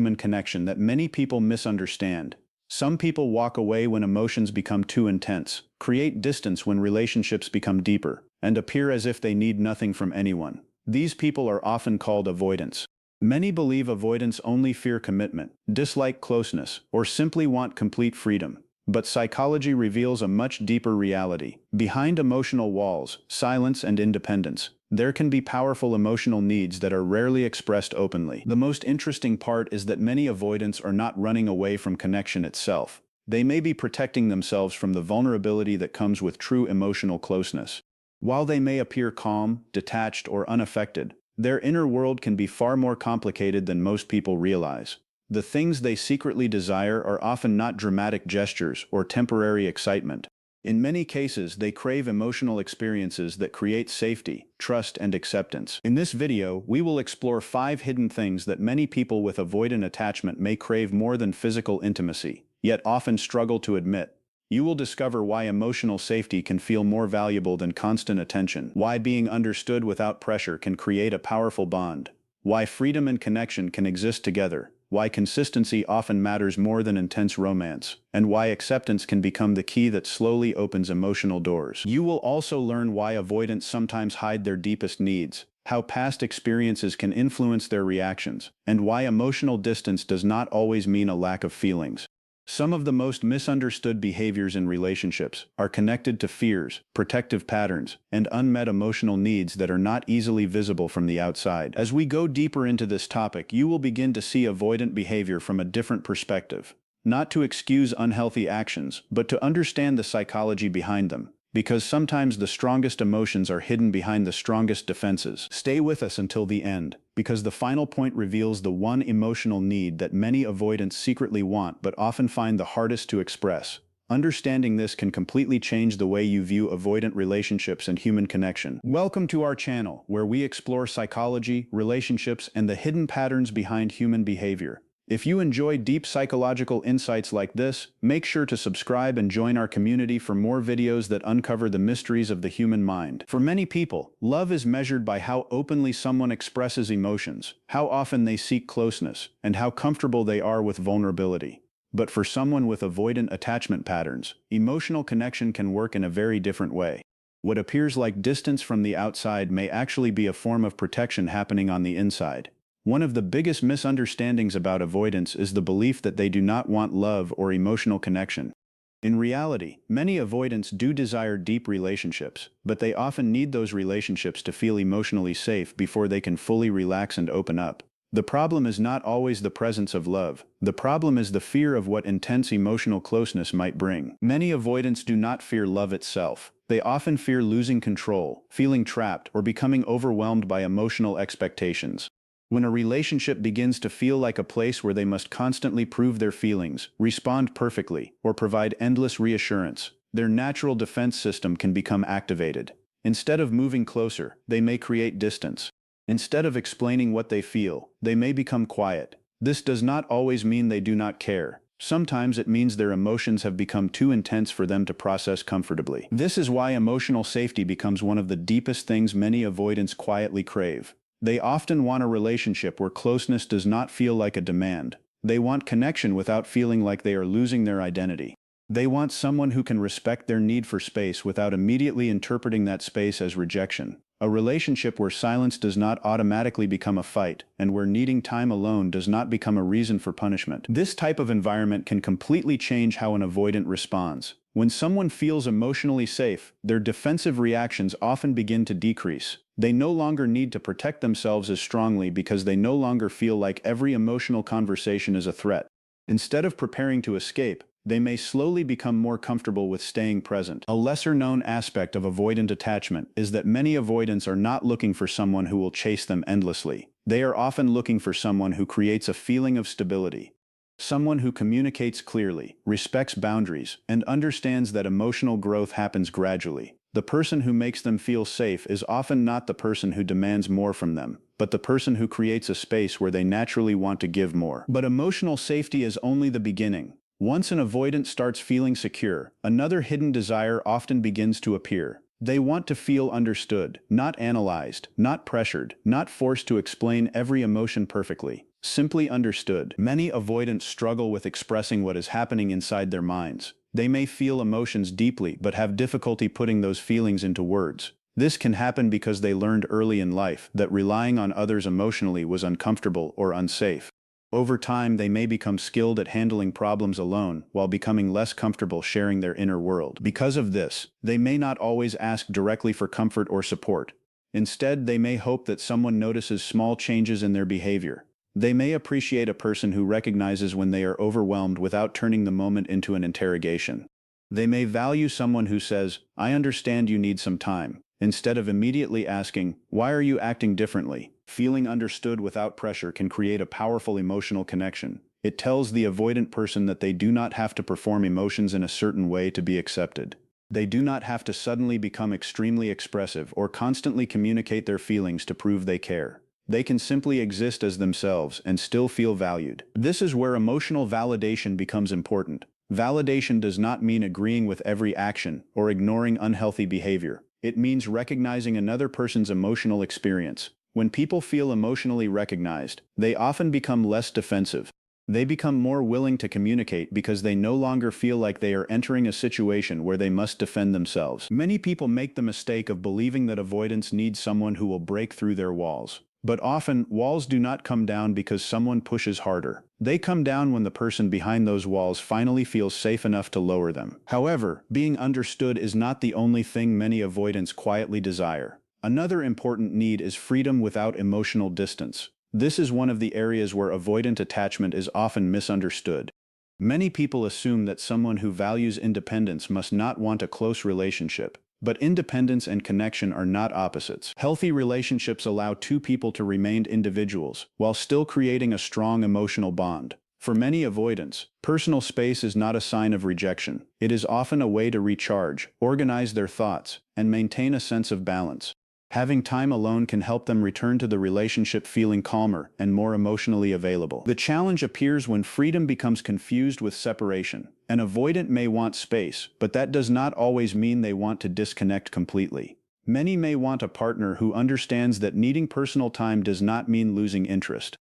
Human connection that many people misunderstand. Some people walk away when emotions become too intense, create distance when relationships become deeper, and appear as if they need nothing from anyone. These people are often called avoidants. Many believe avoidants only fear commitment, dislike closeness, or simply want complete freedom. But psychology reveals a much deeper reality. Behind emotional walls, silence and independence, there can be powerful emotional needs that are rarely expressed openly. The most interesting part is that many avoidants are not running away from connection itself. They may be protecting themselves from the vulnerability that comes with true emotional closeness. While they may appear calm, detached, or unaffected, their inner world can be far more complicated than most people realize. The things they secretly desire are often not dramatic gestures or temporary excitement. In many cases, they crave emotional experiences that create safety, trust, and acceptance. In this video, we will explore 5 hidden things that many people with avoidant attachment may crave more than physical intimacy, yet often struggle to admit. You will discover why emotional safety can feel more valuable than constant attention, why being understood without pressure can create a powerful bond, why freedom and connection can exist together, why consistency often matters more than intense romance, and why acceptance can become the key that slowly opens emotional doors. You will also learn why avoidants sometimes hide their deepest needs, how past experiences can influence their reactions, and why emotional distance does not always mean a lack of feelings. Some of the most misunderstood behaviors in relationships are connected to fears, protective patterns, and unmet emotional needs that are not easily visible from the outside. As we go deeper into this topic, you will begin to see avoidant behavior from a different perspective. Not to excuse unhealthy actions, but to understand the psychology behind them. Because sometimes the strongest emotions are hidden behind the strongest defenses. Stay with us until the end, because the final point reveals the one emotional need that many avoidants secretly want but often find the hardest to express. Understanding this can completely change the way you view avoidant relationships and human connection. Welcome to our channel, where we explore psychology, relationships, and the hidden patterns behind human behavior. If you enjoy deep psychological insights like this, make sure to subscribe and join our community for more videos that uncover the mysteries of the human mind. For many people, love is measured by how openly someone expresses emotions, how often they seek closeness, and how comfortable they are with vulnerability. But for someone with avoidant attachment patterns, emotional connection can work in a very different way. What appears like distance from the outside may actually be a form of protection happening on the inside. One of the biggest misunderstandings about avoidance is the belief that they do not want love or emotional connection. In reality, many avoidants do desire deep relationships, but they often need those relationships to feel emotionally safe before they can fully relax and open up. The problem is not always the presence of love. The problem is the fear of what intense emotional closeness might bring. Many avoidants do not fear love itself. They often fear losing control, feeling trapped, or becoming overwhelmed by emotional expectations. When a relationship begins to feel like a place where they must constantly prove their feelings, respond perfectly, or provide endless reassurance, their natural defense system can become activated. Instead of moving closer, they may create distance. Instead of explaining what they feel, they may become quiet. This does not always mean they do not care. Sometimes it means their emotions have become too intense for them to process comfortably. This is why emotional safety becomes one of the deepest things many avoidants quietly crave. They often want a relationship where closeness does not feel like a demand. They want connection without feeling like they are losing their identity. They want someone who can respect their need for space without immediately interpreting that space as rejection. A relationship where silence does not automatically become a fight, and where needing time alone does not become a reason for punishment. This type of environment can completely change how an avoidant responds. When someone feels emotionally safe, their defensive reactions often begin to decrease. They no longer need to protect themselves as strongly because they no longer feel like every emotional conversation is a threat. Instead of preparing to escape, they may slowly become more comfortable with staying present. A lesser-known aspect of avoidant attachment is that many avoidants are not looking for someone who will chase them endlessly. They are often looking for someone who creates a feeling of stability. Someone who communicates clearly, respects boundaries, and understands that emotional growth happens gradually. The person who makes them feel safe is often not the person who demands more from them, but the person who creates a space where they naturally want to give more. But emotional safety is only the beginning. Once an avoidant starts feeling secure, another hidden desire often begins to appear. They want to feel understood, not analyzed, not pressured, not forced to explain every emotion perfectly. Simply understood, many avoidants struggle with expressing what is happening inside their minds. They may feel emotions deeply but have difficulty putting those feelings into words. This can happen because they learned early in life that relying on others emotionally was uncomfortable or unsafe. Over time, they may become skilled at handling problems alone while becoming less comfortable sharing their inner world. Because of this, they may not always ask directly for comfort or support. Instead, they may hope that someone notices small changes in their behavior. They may appreciate a person who recognizes when they are overwhelmed without turning the moment into an interrogation. They may value someone who says, "I understand you need some time," instead of immediately asking, "Why are you acting differently?" Feeling understood without pressure can create a powerful emotional connection. It tells the avoidant person that they do not have to perform emotions in a certain way to be accepted. They do not have to suddenly become extremely expressive or constantly communicate their feelings to prove they care. They can simply exist as themselves and still feel valued. This is where emotional validation becomes important. Validation does not mean agreeing with every action or ignoring unhealthy behavior. It means recognizing another person's emotional experience. When people feel emotionally recognized, they often become less defensive. They become more willing to communicate because they no longer feel like they are entering a situation where they must defend themselves. Many people make the mistake of believing that avoidants need someone who will break through their walls. But often, walls do not come down because someone pushes harder. They come down when the person behind those walls finally feels safe enough to lower them. However, being understood is not the only thing many avoidants quietly desire. Another important need is freedom without emotional distance. This is one of the areas where avoidant attachment is often misunderstood. Many people assume that someone who values independence must not want a close relationship. But independence and connection are not opposites. Healthy relationships allow two people to remain individuals, while still creating a strong emotional bond. For many avoidants, personal space is not a sign of rejection. It is often a way to recharge, organize their thoughts, and maintain a sense of balance. Having time alone can help them return to the relationship feeling calmer and more emotionally available. The challenge appears when freedom becomes confused with separation. An avoidant may want space, but that does not always mean they want to disconnect completely. Many may want a partner who understands that needing personal time does not mean losing interest.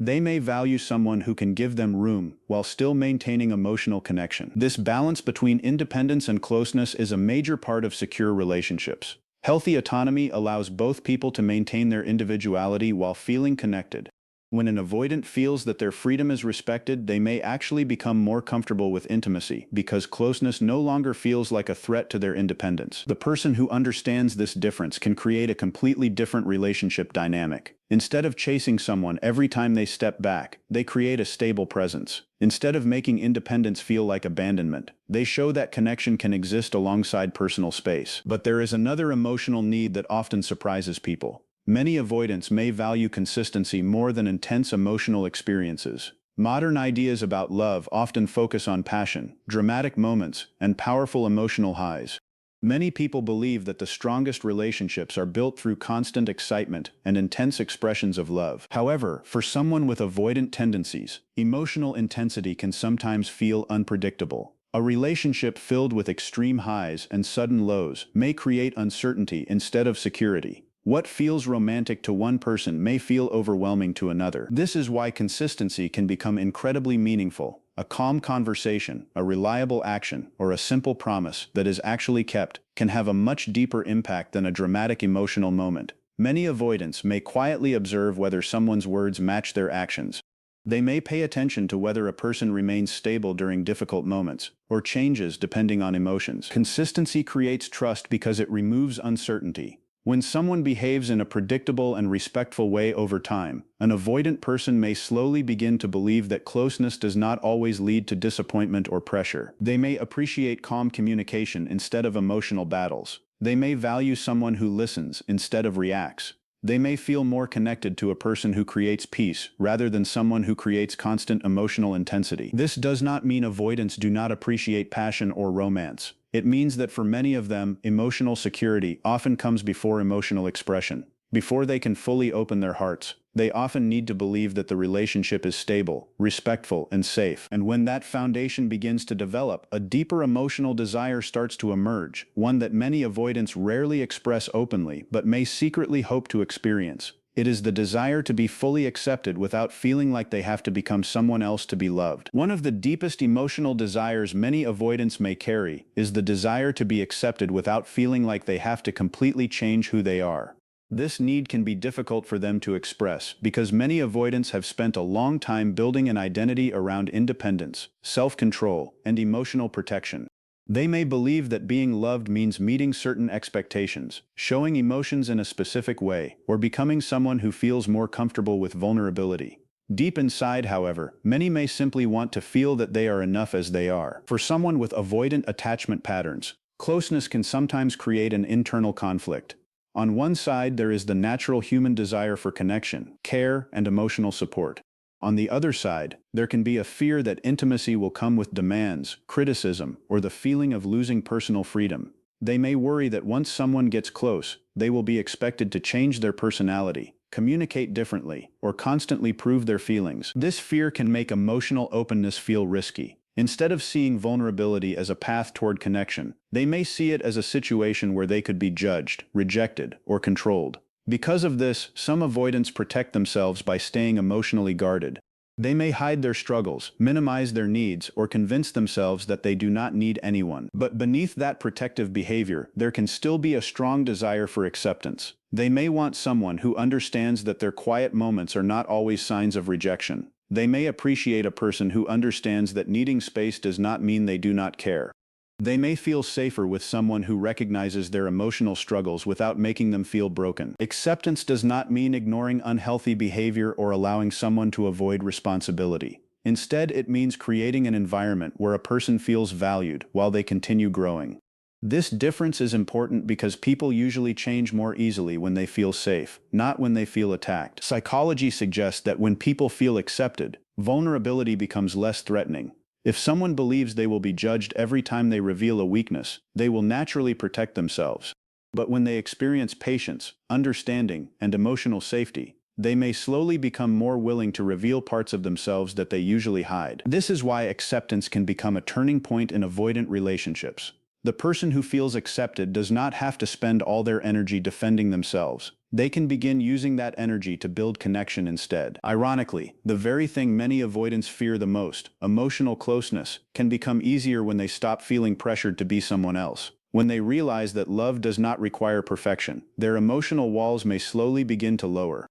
They may value someone who can give them room while still maintaining emotional connection. This balance between independence and closeness is a major part of secure relationships. Healthy autonomy allows both people to maintain their individuality while feeling connected. When an avoidant feels that their freedom is respected, they may actually become more comfortable with intimacy because closeness no longer feels like a threat to their independence. The person who understands this difference can create a completely different relationship dynamic. Instead of chasing someone every time they step back, they create a stable presence. Instead of making independence feel like abandonment, they show that connection can exist alongside personal space. But there is another emotional need that often surprises people. Many avoidants may value consistency more than intense emotional experiences. Modern ideas about love often focus on passion, dramatic moments, and powerful emotional highs. Many people believe that the strongest relationships are built through constant excitement and intense expressions of love. However, for someone with avoidant tendencies, emotional intensity can sometimes feel unpredictable. A relationship filled with extreme highs and sudden lows may create uncertainty instead of security. What feels romantic to one person may feel overwhelming to another. This is why consistency can become incredibly meaningful. A calm conversation, a reliable action, or a simple promise that is actually kept can have a much deeper impact than a dramatic emotional moment. Many avoidants may quietly observe whether someone's words match their actions. They may pay attention to whether a person remains stable during difficult moments, or changes depending on emotions. Consistency creates trust because it removes uncertainty. When someone behaves in a predictable and respectful way over time, an avoidant person may slowly begin to believe that closeness does not always lead to disappointment or pressure. They may appreciate calm communication instead of emotional battles. They may value someone who listens instead of reacts. They may feel more connected to a person who creates peace rather than someone who creates constant emotional intensity. This does not mean avoidants do not appreciate passion or romance. It means that for many of them, emotional security often comes before emotional expression. Before they can fully open their hearts, they often need to believe that the relationship is stable, respectful, and safe. And when that foundation begins to develop, a deeper emotional desire starts to emerge, one that many avoidants rarely express openly but may secretly hope to experience. It is the desire to be fully accepted without feeling like they have to become someone else to be loved. One of the deepest emotional desires many avoidants may carry is the desire to be accepted without feeling like they have to completely change who they are. This need can be difficult for them to express because many avoidants have spent a long time building an identity around independence, self-control, and emotional protection. They may believe that being loved means meeting certain expectations, showing emotions in a specific way, or becoming someone who feels more comfortable with vulnerability. Deep inside, however, many may simply want to feel that they are enough as they are. For someone with avoidant attachment patterns, closeness can sometimes create an internal conflict. On one side, there is the natural human desire for connection, care, and emotional support. On the other side, there can be a fear that intimacy will come with demands, criticism, or the feeling of losing personal freedom. They may worry that once someone gets close, they will be expected to change their personality, communicate differently, or constantly prove their feelings. This fear can make emotional openness feel risky. Instead of seeing vulnerability as a path toward connection, they may see it as a situation where they could be judged, rejected, or controlled. Because of this, some avoidants protect themselves by staying emotionally guarded. They may hide their struggles, minimize their needs, or convince themselves that they do not need anyone. But beneath that protective behavior, there can still be a strong desire for acceptance. They may want someone who understands that their quiet moments are not always signs of rejection. They may appreciate a person who understands that needing space does not mean they do not care. They may feel safer with someone who recognizes their emotional struggles without making them feel broken. Acceptance does not mean ignoring unhealthy behavior or allowing someone to avoid responsibility. Instead, it means creating an environment where a person feels valued while they continue growing. This difference is important because people usually change more easily when they feel safe, not when they feel attacked. Psychology suggests that when people feel accepted, vulnerability becomes less threatening. If someone believes they will be judged every time they reveal a weakness, they will naturally protect themselves. But when they experience patience, understanding, and emotional safety, they may slowly become more willing to reveal parts of themselves that they usually hide. This is why acceptance can become a turning point in avoidant relationships. The person who feels accepted does not have to spend all their energy defending themselves. They can begin using that energy to build connection instead. Ironically, the very thing many avoidants fear the most, emotional closeness, can become easier when they stop feeling pressured to be someone else. When they realize that love does not require perfection, their emotional walls may slowly begin to lower.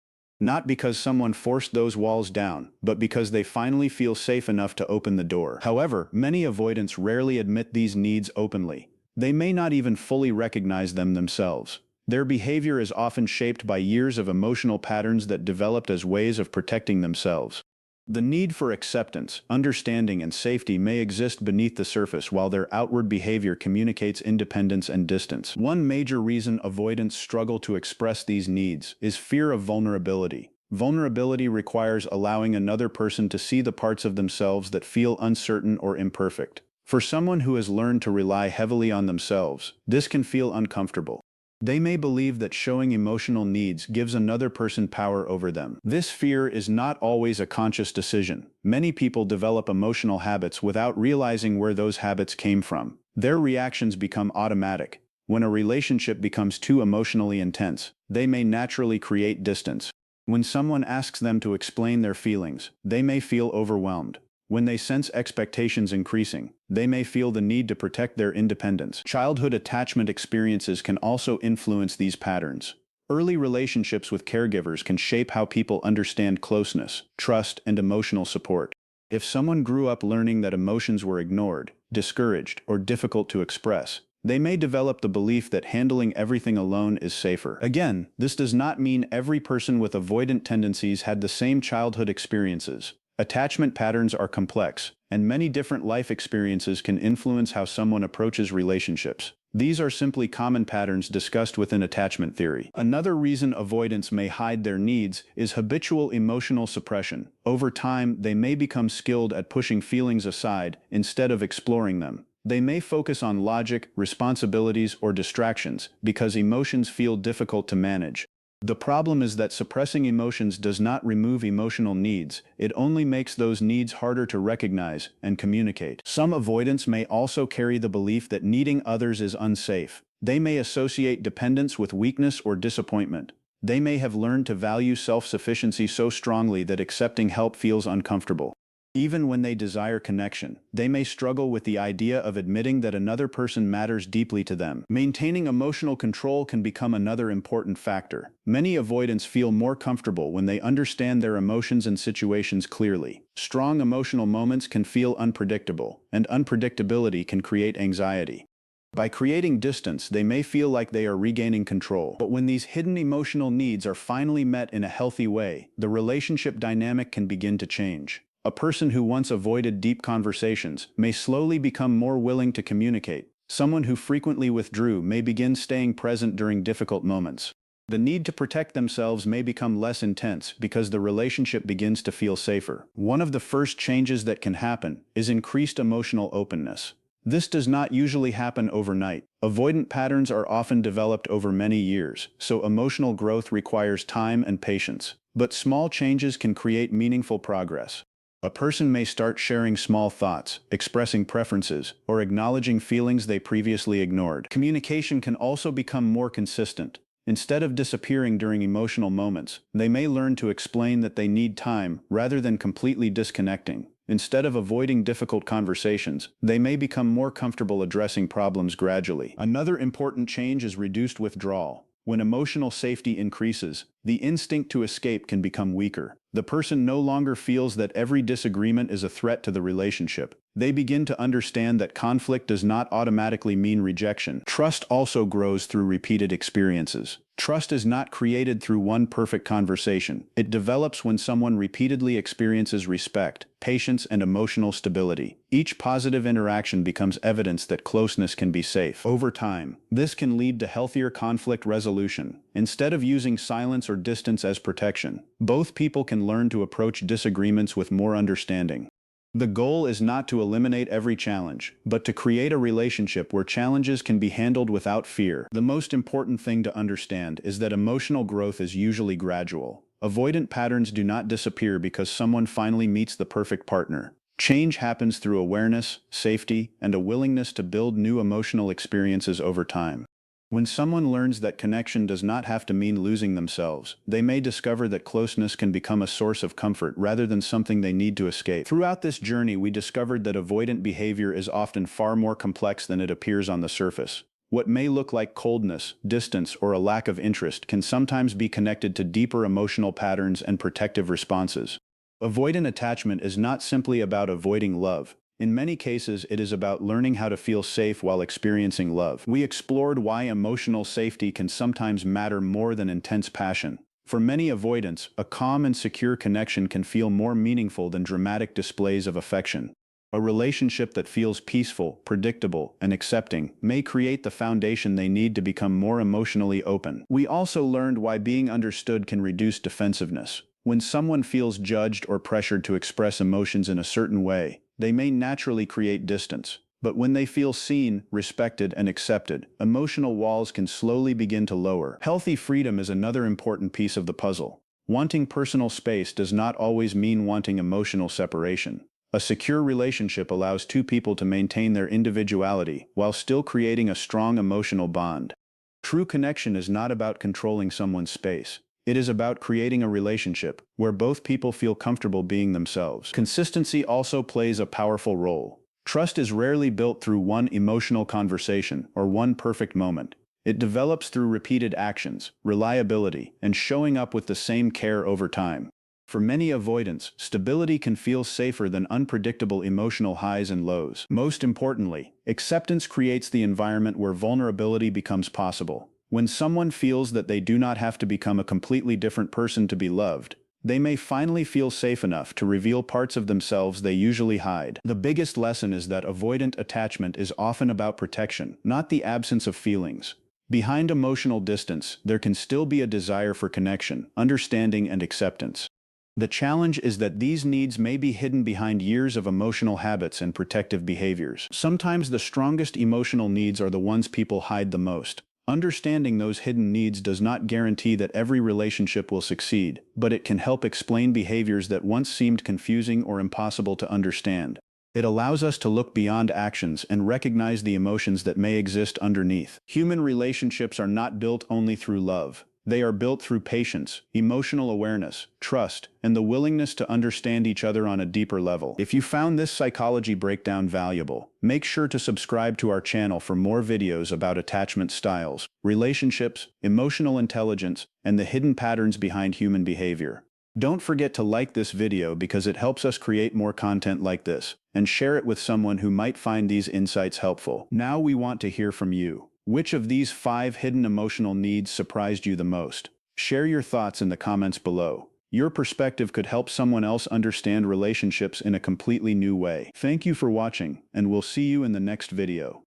Not because someone forced those walls down, but because they finally feel safe enough to open the door. However, many avoidants rarely admit these needs openly. They may not even fully recognize them themselves. Their behavior is often shaped by years of emotional patterns that developed as ways of protecting themselves. The need for acceptance, understanding, and safety may exist beneath the surface while their outward behavior communicates independence and distance. One major reason avoidants struggle to express these needs is fear of vulnerability. Vulnerability requires allowing another person to see the parts of themselves that feel uncertain or imperfect. For someone who has learned to rely heavily on themselves, this can feel uncomfortable. They may believe that showing emotional needs gives another person power over them. This fear is not always a conscious decision. Many people develop emotional habits without realizing where those habits came from. Their reactions become automatic. When a relationship becomes too emotionally intense, they may naturally create distance. When someone asks them to explain their feelings, they may feel overwhelmed. When they sense expectations increasing, they may feel the need to protect their independence. Childhood attachment experiences can also influence these patterns. Early relationships with caregivers can shape how people understand closeness, trust, and emotional support. If someone grew up learning that emotions were ignored, discouraged, or difficult to express, they may develop the belief that handling everything alone is safer. Again, this does not mean every person with avoidant tendencies had the same childhood experiences. Attachment patterns are complex, and many different life experiences can influence how someone approaches relationships. These are simply common patterns discussed within attachment theory. Another reason avoidants may hide their needs is habitual emotional suppression. Over time, they may become skilled at pushing feelings aside instead of exploring them. They may focus on logic, responsibilities, or distractions because emotions feel difficult to manage. The problem is that suppressing emotions does not remove emotional needs, it only makes those needs harder to recognize and communicate. Some avoidants may also carry the belief that needing others is unsafe. They may associate dependence with weakness or disappointment. They may have learned to value self-sufficiency so strongly that accepting help feels uncomfortable. Even when they desire connection, they may struggle with the idea of admitting that another person matters deeply to them. Maintaining emotional control can become another important factor. Many avoidants feel more comfortable when they understand their emotions and situations clearly. Strong emotional moments can feel unpredictable, and unpredictability can create anxiety. By creating distance, they may feel like they are regaining control. But when these hidden emotional needs are finally met in a healthy way, the relationship dynamic can begin to change. A person who once avoided deep conversations may slowly become more willing to communicate. Someone who frequently withdrew may begin staying present during difficult moments. The need to protect themselves may become less intense because the relationship begins to feel safer. One of the first changes that can happen is increased emotional openness. This does not usually happen overnight. Avoidant patterns are often developed over many years, so emotional growth requires time and patience. But small changes can create meaningful progress. A person may start sharing small thoughts, expressing preferences, or acknowledging feelings they previously ignored. Communication can also become more consistent. Instead of disappearing during emotional moments, they may learn to explain that they need time rather than completely disconnecting. Instead of avoiding difficult conversations, they may become more comfortable addressing problems gradually. Another important change is reduced withdrawal. When emotional safety increases, the instinct to escape can become weaker. The person no longer feels that every disagreement is a threat to the relationship. They begin to understand that conflict does not automatically mean rejection. Trust also grows through repeated experiences. Trust is not created through one perfect conversation. It develops when someone repeatedly experiences respect, patience, and emotional stability. Each positive interaction becomes evidence that closeness can be safe. Over time, this can lead to healthier conflict resolution. Instead of using silence or distance as protection, both people can learn to approach disagreements with more understanding. The goal is not to eliminate every challenge, but to create a relationship where challenges can be handled without fear. The most important thing to understand is that emotional growth is usually gradual. Avoidant patterns do not disappear because someone finally meets the perfect partner. Change happens through awareness, safety, and a willingness to build new emotional experiences over time. When someone learns that connection does not have to mean losing themselves, they may discover that closeness can become a source of comfort rather than something they need to escape. Throughout this journey, we discovered that avoidant behavior is often far more complex than it appears on the surface. What may look like coldness, distance, or a lack of interest can sometimes be connected to deeper emotional patterns and protective responses. Avoidant attachment is not simply about avoiding love. In many cases, it is about learning how to feel safe while experiencing love. We explored why emotional safety can sometimes matter more than intense passion. For many avoidants, a calm and secure connection can feel more meaningful than dramatic displays of affection. A relationship that feels peaceful, predictable, and accepting may create the foundation they need to become more emotionally open. We also learned why being understood can reduce defensiveness. When someone feels judged or pressured to express emotions in a certain way, they may naturally create distance. But when they feel seen, respected, and accepted, emotional walls can slowly begin to lower. Healthy freedom is another important piece of the puzzle. Wanting personal space does not always mean wanting emotional separation. A secure relationship allows two people to maintain their individuality while still creating a strong emotional bond. True connection is not about controlling someone's space. It is about creating a relationship where both people feel comfortable being themselves. Consistency also plays a powerful role. Trust is rarely built through one emotional conversation or one perfect moment. It develops through repeated actions, reliability, and showing up with the same care over time. For many avoidants, stability can feel safer than unpredictable emotional highs and lows. Most importantly, acceptance creates the environment where vulnerability becomes possible. When someone feels that they do not have to become a completely different person to be loved, they may finally feel safe enough to reveal parts of themselves they usually hide. The biggest lesson is that avoidant attachment is often about protection, not the absence of feelings. Behind emotional distance, there can still be a desire for connection, understanding, and acceptance. The challenge is that these needs may be hidden behind years of emotional habits and protective behaviors. Sometimes the strongest emotional needs are the ones people hide the most. Understanding those hidden needs does not guarantee that every relationship will succeed, but it can help explain behaviors that once seemed confusing or impossible to understand. It allows us to look beyond actions and recognize the emotions that may exist underneath. Human relationships are not built only through love. They are built through patience, emotional awareness, trust, and the willingness to understand each other on a deeper level. If you found this psychology breakdown valuable, make sure to subscribe to our channel for more videos about attachment styles, relationships, emotional intelligence, and the hidden patterns behind human behavior. Don't forget to like this video because it helps us create more content like this, and share it with someone who might find these insights helpful. Now we want to hear from you. Which of these 5 hidden emotional needs surprised you the most? Share your thoughts in the comments below. Your perspective could help someone else understand relationships in a completely new way. Thank you for watching, and we'll see you in the next video.